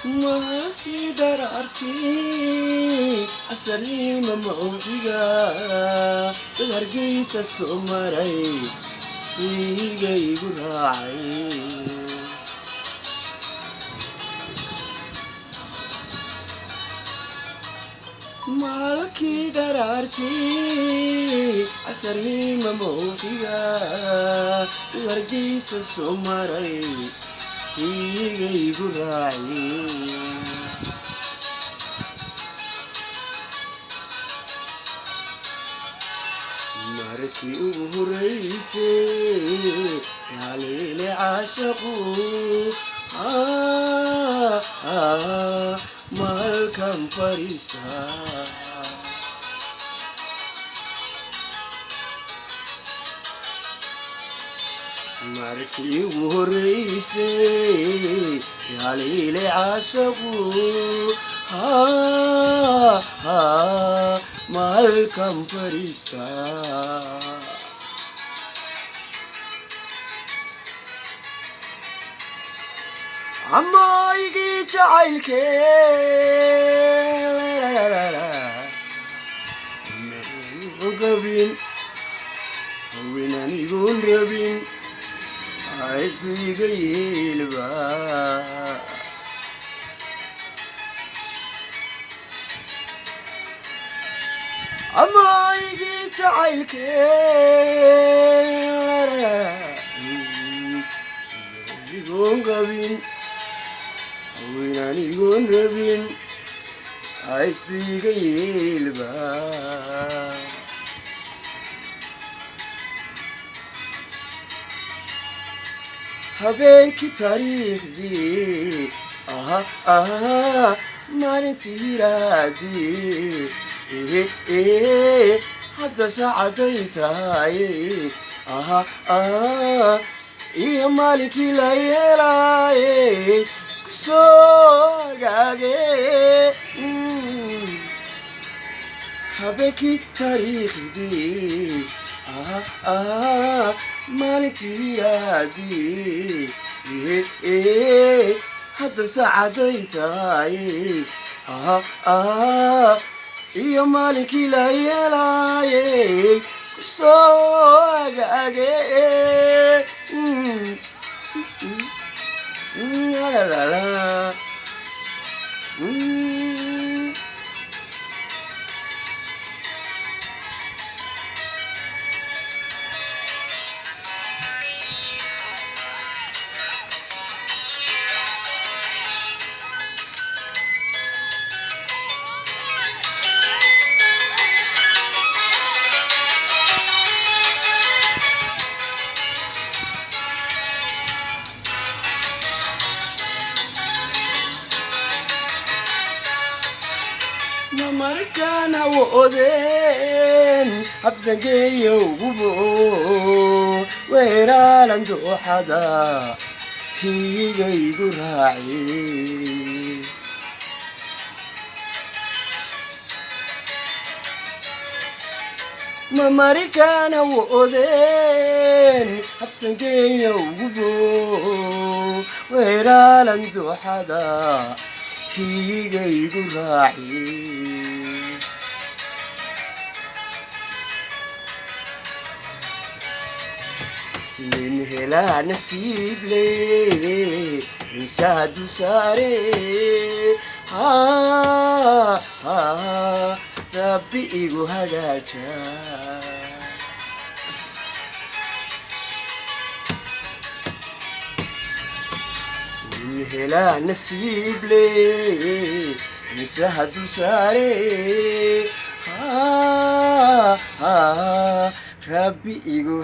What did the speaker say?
مالكي درارتي أسرين موحدة تدرقيس السمري إيجي قراعي مالكي درارتي أسرين موحدة تدرقيس السمري إيجي قراعي markii ugu horeysay haleele caashaqu malkan fariista markii ugu horeysay haleele caashaqu malkan fariista عمايقي جعلك قبين ويناني يقول ربين عايزي قيل با عمايقي جعلك يقول قبين ويناني يقول ربين عايزي قيل با habeenkii taariikhdii maalintii hiraadii hadda saacaday tahay iyo maalinkii la yeelaayay isku soo agaagee habeenkii taariikhdii maalintii hiraadii hadda saacaday tahay iyo maalinkii la yeelaayay isku soo agaagee markaan hawoodeen habsangeeyo gubo weeraalan dooxada kiigaygu raacay markaan hawoodeen habsangeeyo gubo weeraalan dooxada kiigaygu raacay من هلا نسيب لي نساد ساري ربي إيجو هجاجا من هلا نسيب لي نساد ساري ربي إيجو